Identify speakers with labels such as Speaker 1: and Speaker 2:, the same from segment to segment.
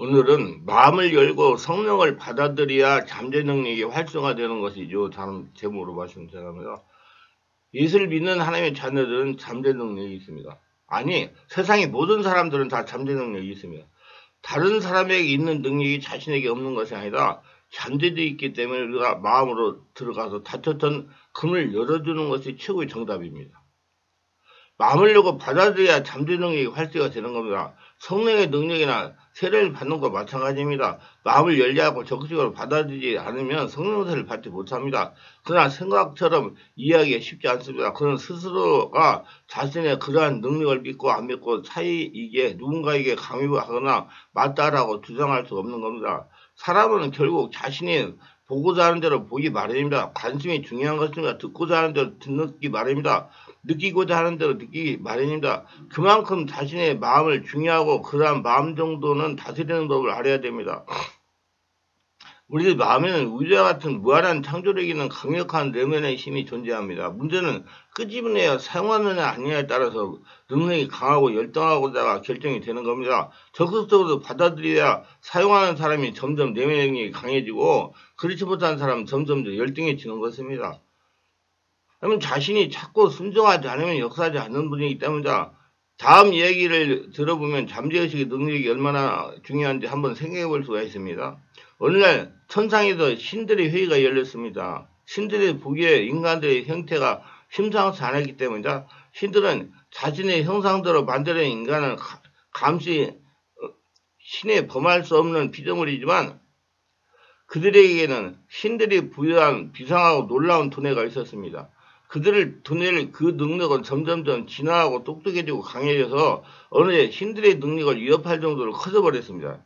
Speaker 1: 오늘은 마음을 열고 성령을 받아들여야 잠재 능력이 활성화되는 것이죠. 다른 제목으로 말씀드리자면 예수를 믿는 하나님의 자녀들은 잠재 능력이 있습니다. 아니, 세상의 모든 사람들은 다 잠재 능력이 있습니다. 다른 사람에게 있는 능력이 자신에게 없는 것이 아니라 잠재되어 있기 때문에 우리가 마음으로 들어가서 닫혔던 금을 열어주는 것이 최고의 정답입니다. 마음을 열고 받아들여야 잠재 능력이 활성화가 되는 겁니다. 성령의 능력이나 세례를 받는 것과 마찬가지입니다. 마음을 열지 않고 적극적으로 받아들이지 않으면 성령 세례를 받지 못합니다. 그러나 생각처럼 이해하기가 쉽지 않습니다. 그는 스스로가 자신의 그러한 능력을 믿고 안 믿고 사이이게 누군가에게 강요하거나 맞다라고 주장할 수 없는 겁니다. 사람은 결국 자신이 보고자 하는 대로 보기 마련입니다. 관심이 중요한 것입니다. 듣고자 하는 대로 듣기 마련입니다. 느끼고자 하는 대로 느끼기 마련입니다. 그만큼 자신의 마음을 중요하고 그러한 마음 정도는 다스리는 법을 알아야 됩니다. 우리 마음에는 우주와 같은 무한한 창조력 있는 강력한 내면의 힘이 존재합니다. 문제는 끄집어내야 사용하느냐 아니냐에 따라서 능력이 강하고 열등하고자가 결정이 되는 겁니다. 적극적으로 받아들여야 사용하는 사람이 점점 내면의 능력이 강해지고 그렇지 못한 사람은 점점 더 열등해지는 것입니다. 그러면 자신이 찾고 순종하지 않으면 역사하지 않는 분이기 때문이다. 다음 이야기를 들어보면 잠재의식의 능력이 얼마나 중요한지 한번 생각해 볼 수가 있습니다. 어느 날 천상에서 신들의 회의가 열렸습니다. 신들이 보기에 인간들의 형태가 심상치 않았기 때문이다. 신들은 자신의 형상대로 만들어낸 인간을 감시 신에 범할 수 없는 피조물이지만 그들에게는 신들이 부여한 비상하고 놀라운 두뇌가 있었습니다. 그들을 두뇌를 그 능력은 점점점 진화하고 똑똑해지고 강해져서 어느새 신들의 능력을 위협할 정도로 커져버렸습니다.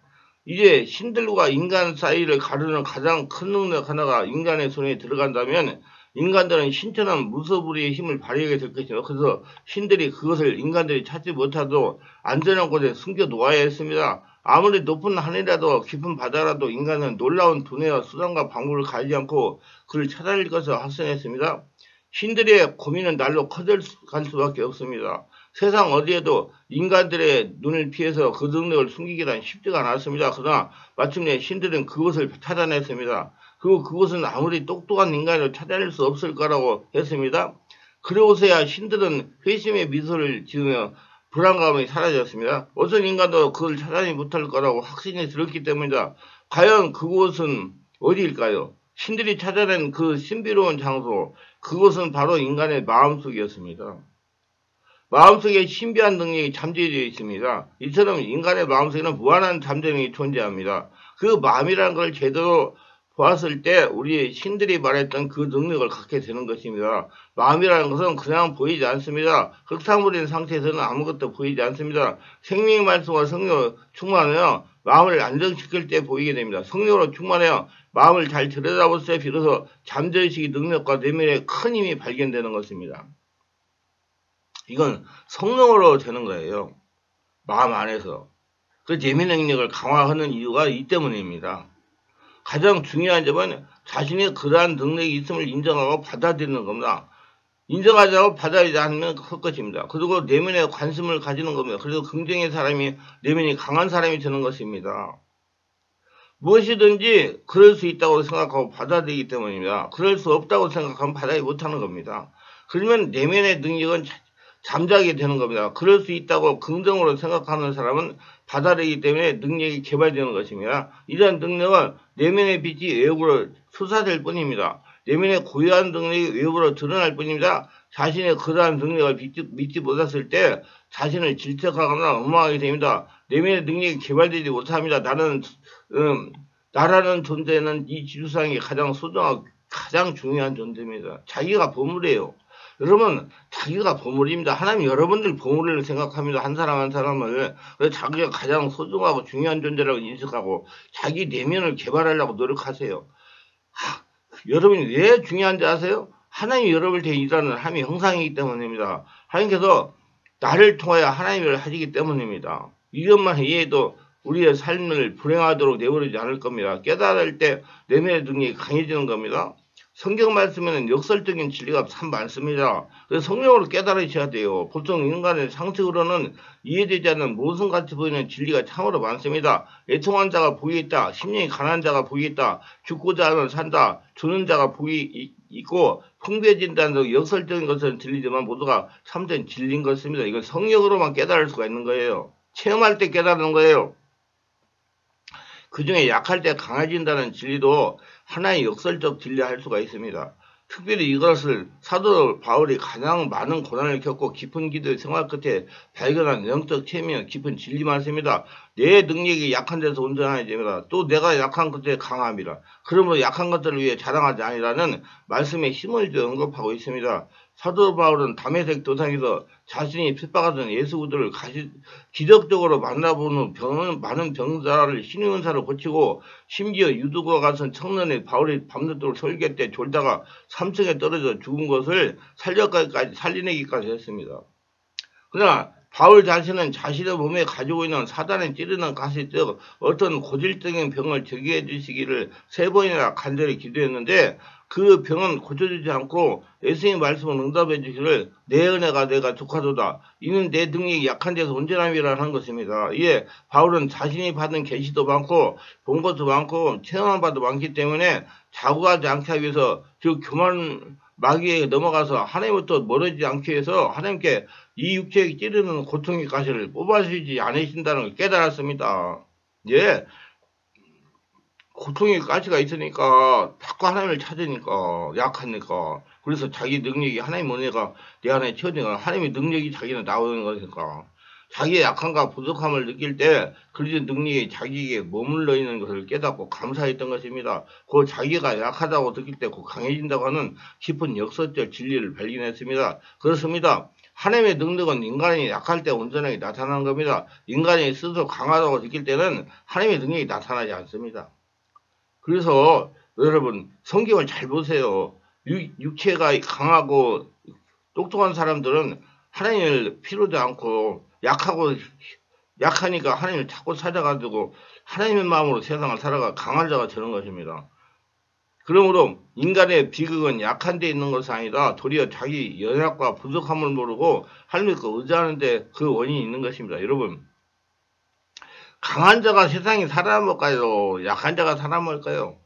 Speaker 1: 이제 신들과 인간 사이를 가르는 가장 큰 능력 하나가 인간의 손에 들어간다면 인간들은 신천한 무소불위의 힘을 발휘하게 될 것이죠. 그래서 신들이 그것을 인간들이 찾지 못하도록 안전한 곳에 숨겨 놓아야 했습니다. 아무리 높은 하늘이라도 깊은 바다라도 인간은 놀라운 두뇌와 수단과 방법을 가지지 않고 그를 찾아낼 것을 확신했습니다. 신들의 고민은 날로 커져갈 수밖에 없습니다. 세상 어디에도 인간들의 눈을 피해서 그 능력을 숨기기란 쉽지가 않았습니다. 그러나 마침내 신들은 그것을 찾아냈습니다. 그리고 그것은 아무리 똑똑한 인간을 찾아낼 수 없을 거라고 했습니다. 그러고서야 신들은 회심의 미소를 지으며 불안감이 사라졌습니다. 어떤 인간도 그걸 찾아내지 못할 거라고 확신이 들었기 때문이다. 과연 그곳은 어디일까요? 신들이 찾아낸 그 신비로운 장소, 그것은 바로 인간의 마음속이었습니다. 마음속에 신비한 능력이 잠재되어 있습니다. 이처럼 인간의 마음속에는 무한한 잠재 능력이 존재합니다. 그 마음이라는 걸 제대로 보았을 때 우리 신들이 말했던 그 능력을 갖게 되는 것입니다. 마음이라는 것은 그냥 보이지 않습니다. 흙탕물인 상태에서는 아무것도 보이지 않습니다. 생명의 말씀과 성령으로 충만하여 마음을 안정시킬 때 보이게 됩니다. 성령으로 충만하여 마음을 잘 들여다볼 때 비로소 잠재의식의 능력과 내면의 큰 힘이 발견되는 것입니다. 이건 성령으로 되는 거예요. 마음 안에서. 그 내면 능력을 강화하는 이유가 이 때문입니다. 가장 중요한 점은 자신의 그러한 능력이 있음을 인정하고 받아들이는 겁니다. 인정하지 않고 받아들이지 않으면 할 것입니다. 그리고 내면에 관심을 가지는 겁니다. 그래서 긍정의 사람이 내면이 강한 사람이 되는 것입니다. 무엇이든지 그럴 수 있다고 생각하고 받아들이기 때문입니다. 그럴 수 없다고 생각하면 받아들이지 못하는 겁니다. 그러면 내면의 능력은 잠자게 되는 겁니다. 그럴 수 있다고 긍정으로 생각하는 사람은 받아들이기 때문에 능력이 개발되는 것입니다. 이러한 능력은 내면의 빛이 외부로 솟아질 뿐입니다. 내면의 고유한 능력이 외부로 드러날 뿐입니다. 자신의 그러한 능력을 믿지 못했을 때 자신을 질책하거나 원망하게 됩니다. 내면의 능력이 개발되지 못합니다. 나라는 존재는 이 지구상에 가장 소중하고 가장 중요한 존재입니다. 자기가 보물이에요. 여러분, 자기가 보물입니다. 하나님 여러분들 보물을 생각합니다. 한 사람 한 사람을. 그래서 자기가 가장 소중하고 중요한 존재라고 인식하고 자기 내면을 개발하려고 노력하세요. 여러분이 왜 중요한지 아세요? 하나님이 여러분을 대해 일하는 하나님의 형상이기 때문입니다. 하나님께서 나를 통하여 하나님을 하시기 때문입니다. 이것만 이해해도 우리의 삶을 불행하도록 내버리지 않을 겁니다. 깨달을 때 내면의 능력이 강해지는 겁니다. 성경 말씀에는 역설적인 진리가 참 많습니다. 그래서 성령으로 깨달으셔야 돼요. 보통 인간의 상식으로는 이해되지 않는 모순같이 보이는 진리가 참으로 많습니다. 애통한 자가 복이 있다. 심령이 가난한 자가 복이 있다. 죽고자 하면 산다. 주는 자가 복이 있고 풍부해진다는 역설적인 것은 진리지만 모두가 참된 진리인 것입니다. 이건 성령으로만 깨달을 수가 있는 거예요. 체험할 때 깨달는 거예요. 그 중에 약할 때 강해진다는 진리도 하나의 역설적 진리할 수가 있습니다. 특별히 이것을 사도 바울이 가장 많은 고난을 겪고 깊은 기도의 생활 끝에 발견한 영적 체험이며 깊은 진리 말씀입니다. 내 능력이 약한 데서 온전하게 됩니다. 또 내가 약한 것에 강함이라. 그러므로 약한 것들을 위해 자랑하지 아니라는 말씀에 힘을 줘 언급하고 있습니다. 사도 바울은 다메섹 도상에서 자신이 핍박하던 예수구들을 기적적으로 만나본 후 많은 병자를 신의 은사로 고치고 심지어 유두가 같은 청년의 바울이 밤늦도록 설교 때 졸다가 3층에 떨어져 죽은 것을 살려내기까지 했습니다. 그러나 바울 자신은 자신의 몸에 가지고 있는 사단의 찌르는 가시 즉 어떤 고질적인 병을 제거해 주시기를 3번이나 간절히 기도했는데 그 병은 고쳐지지 않고 예수님의 말씀을 응답해 주시기를 내 은혜가 내가 족하도다. 이는 내 능력이 약한 데서 온전함이라 하는 것입니다. 이에 바울은 자신이 받은 계시도 많고 본 것도 많고 체험한 바도 많기 때문에 자고하지 않게 하기 위해서 즉 교만 마귀에 넘어가서 하나님부터 멀어지지 않기 위해서 하나님께 이 육체에 찌르는 고통의 가시를 뽑아주지 않으신다는 걸 깨달았습니다. 예. 고통의 가시가 있으니까 자꾸 하나님을 찾으니까 약하니까 그래서 자기 능력이 하나님 은혜가 내 안에 채워지니까 하나님의 능력이 자기는 나오는 거니까 자기의 약함과 부족함을 느낄 때 그리스도의 능력이 자기에게 머물러 있는 것을 깨닫고 감사했던 것입니다. 그 자기가 약하다고 느낄 때 그 강해진다고 하는 깊은 역설적 진리를 발견했습니다. 그렇습니다. 하나님의 능력은 인간이 약할 때 온전하게 나타나는 겁니다. 인간이 스스로 강하다고 느낄 때는 하나님의 능력이 나타나지 않습니다. 그래서 여러분 성경을 잘 보세요. 육체가 강하고 똑똑한 사람들은 하나님을 필요도 않고 약하니까 하나님을 찾고 찾아가지고 하나님의 마음으로 세상을 살아가 강한 자가 되는 것입니다. 그러므로 인간의 비극은 약한 데 있는 것이 아니라 도리어 자기 연약과 부족함을 모르고 하나님께 의지하는데 그 원인이 있는 것입니다. 여러분 강한 자가 세상에 살아남을까요? 약한 자가 살아남을까요?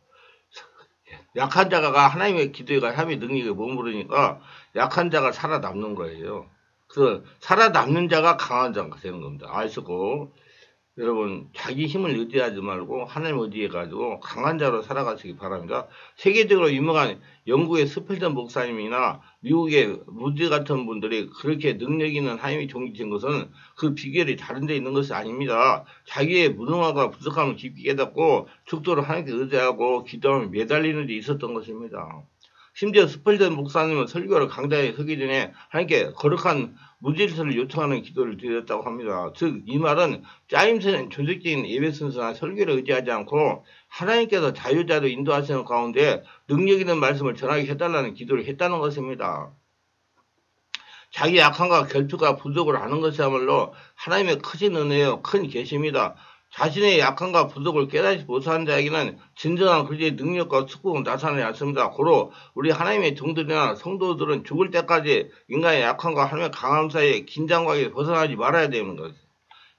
Speaker 1: 약한 자가 하나님의 기도가 하나님의 능력에 머무르니까 약한 자가 살아남는 거예요. 그래서 살아남는 자가 강한 자가 되는 겁니다. 아시고 여러분 자기 힘을 의지하지 말고 하나님 의지해가지고 강한 자로 살아가시기 바랍니다. 세계적으로 유명한 영국의 스펠턴 목사님이나 미국의 루드 같은 분들이 그렇게 능력 있는 하나님의 종이 된 것은 그 비결이 다른 데 있는 것이 아닙니다. 자기의 무능함과 부족함을 깊이 깨닫고 죽도록 하나님께 의지하고 기도하며 매달리는 데 있었던 것입니다. 심지어 스펠턴 목사님은 설교를 강단에 서기 전에 하나님께 거룩한 무질서를 요청하는 기도를 드렸다고 합니다. 즉 이 말은 짜임새는 조직적인 예배 순서나 설교를 의지하지 않고 하나님께서 자유자로 인도하시는 가운데 능력 있는 말씀을 전하게 해달라는 기도를 했다는 것입니다. 자기 약함과 결핍과 부족을 아는 것이야말로 하나님의 크신 은혜요 큰 계시입니다. 자신의 약함과 부족을 깨닫지 못하는 자에게는 진정한 그리스도의 능력과 축복은 나타나지 않습니다. 고로 우리 하나님의 종들이나 성도들은 죽을 때까지 인간의 약함과 하나님의 강함 사이에 긴장관계에 벗어나지 말아야 되는 것입니다.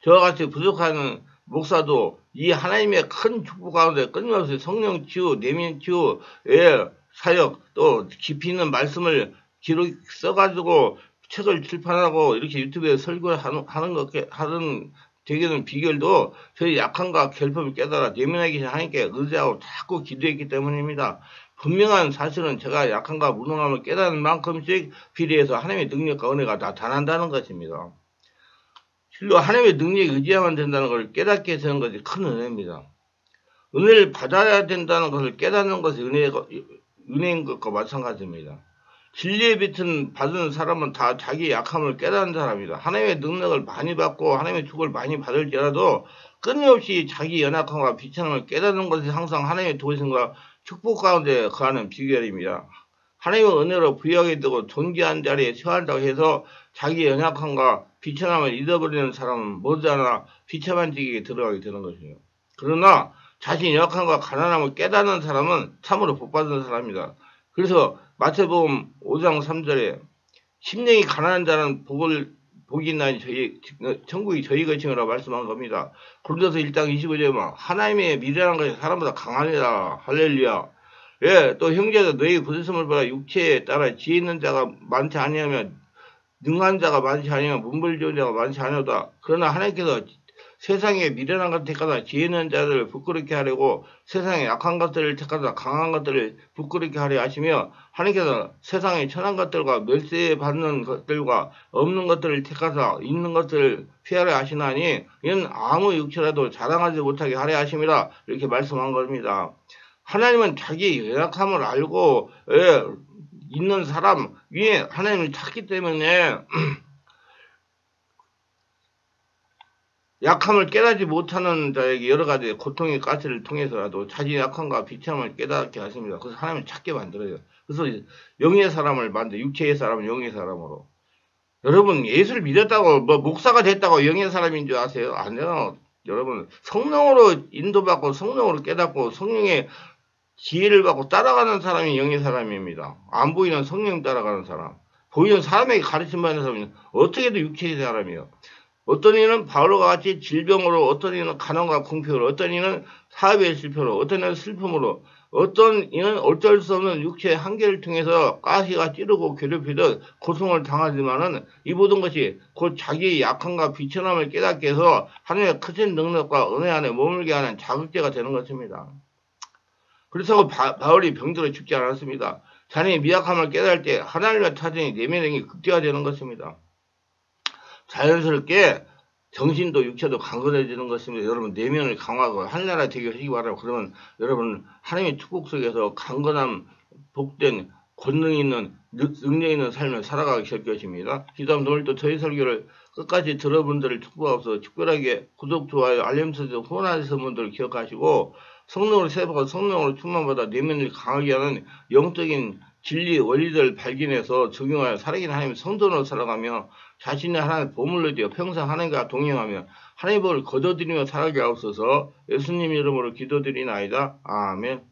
Speaker 1: 저와 같이 부족한 목사도 이 하나님의 큰 축복 가운데 끊임없이 성령 치유, 내면 치유의 사역, 또 깊이 있는 말씀을 기록 써가지고 책을 출판하고 이렇게 유튜브에 설교를 하는 되게는 비결도 저희 약함과 결핍을 깨달아 내면에 계신 하나님께 의지하고 자꾸 기도했기 때문입니다. 분명한 사실은 제가 약함과 무능함을 깨닫는 만큼씩 비례해서 하나님의 능력과 은혜가 나타난다는 것입니다. 실로 하나님의 능력에 의지하면 된다는 것을 깨닫게 되는 것이 큰 은혜입니다. 은혜를 받아야 된다는 것을 깨닫는 것이 은혜인 것과 마찬가지입니다. 진리의 빛은 받은 사람은 다 자기 약함을 깨닫는 사람이다. 하나님의 능력을 많이 받고 하나님의 축복을 많이 받을지라도 끊임없이 자기 연약함과 비천함을 깨닫는 것이 항상 하나님의 도우심과 축복 가운데 거하는 비결입니다. 하나님의 은혜로 부여하게 되고 존귀한 자리에 처한다고 해서 자기 연약함과 비천함을 잃어버리는 사람은 머지않아 비참한 지경에 들어가게 되는 것이에요. 그러나 자신의 연약함과 가난함을 깨닫는 사람은 참으로 복받은 사람입니다. 그래서 마태복음 5장 3절에 심령이 가난한 자는 복이 있나니 천국이 저희 것이라고 말씀한 겁니다. 고린도서 1장 25절에 하나님의 미련한 것이 사람보다 강하니라. 할렐루야. 예, 또 형제도 너희 부르심을 보라. 육체에 따라 지혜 있는 자가 많지 아니하면 능한 자가 많지 아니하면 문벌 좋은 자가 많지 아니하다. 그러나 하나님께서 세상에 미련한 것을 택하다 지혜 있는 자들을 부끄럽게 하려고 세상에 약한 것들을 택하다 강한 것들을 부끄럽게 하려 하시며 하나님께서 세상에 천한 것들과 멸세받는 것들과 없는 것들을 택하사 있는 것들을 피하려 하시나니 이는 아무 육체라도 자랑하지 못하게 하려 하심이라 이렇게 말씀한 겁니다. 하나님은 자기 연약함을 알고 있는 사람 위에 하나님을 찾기 때문에 약함을 깨닫지 못하는 자에게 여러 가지 고통의 가치를 통해서라도 자신의 약함과 비참함을 깨닫게 하십니다. 그래서 하나님을 찾게 만들어요. 그래서 영의 사람을 만들어 육체의 사람은 영의 사람으로. 여러분 예수를 믿었다고 목사가 됐다고 영의 사람인 줄 아세요? 아니요. 여러분 성령으로 인도받고 성령으로 깨닫고 성령의 지혜를 받고 따라가는 사람이 영의 사람입니다. 안 보이는 성령 따라가는 사람. 보이는 사람에게 가르침 받는 사람은 어떻게도 육체의 사람이에요. 어떤 이는 바울과 같이 질병으로, 어떤 이는 가난과 궁핍으로, 어떤 이는 사업의 실패로, 어떤 이는 슬픔으로, 어떤 이는 어쩔 수 없는 육체의 한계를 통해서 가시가 찌르고 괴롭히듯 고통을 당하지만은 이 모든 것이 곧 자기의 약함과 비천함을 깨닫게 해서 하나님의 크신 능력과 은혜 안에 머물게 하는 자극제가 되는 것입니다. 그래서 바울이 병들어 죽지 않았습니다. 자신의 미약함을 깨달을 때 하나님의 타전이 내면에 극대화되는 것입니다. 자연스럽게 정신도 육체도 강건해지는 것입니다. 여러분 내면을 강화하고 하늘나라 되게 하시기 바라고 그러면 여러분 하나님의 축복 속에서 강건한 복된 권능 있는 능력 있는 삶을 살아가게 될 것입니다. 기도하면 오늘도 저희 설교를 끝까지 들어분들을 축복하셔서 특별하게 구독, 좋아요, 알림 설정 후원하시는 분들을 기억하시고 성령으로 세우고 성령으로 충만받아 내면을 강하게 하는 영적인 진리 원리들을 발견해서 적용하여 살아계신 하나님의 성도로 살아가며 자신의 하나님의 보물로 되어 평생 하나님과 동행하며 하나님의 복을 거둬들이며 살아가게 하옵소서. 예수님 이름으로 기도드리나이다. 아멘.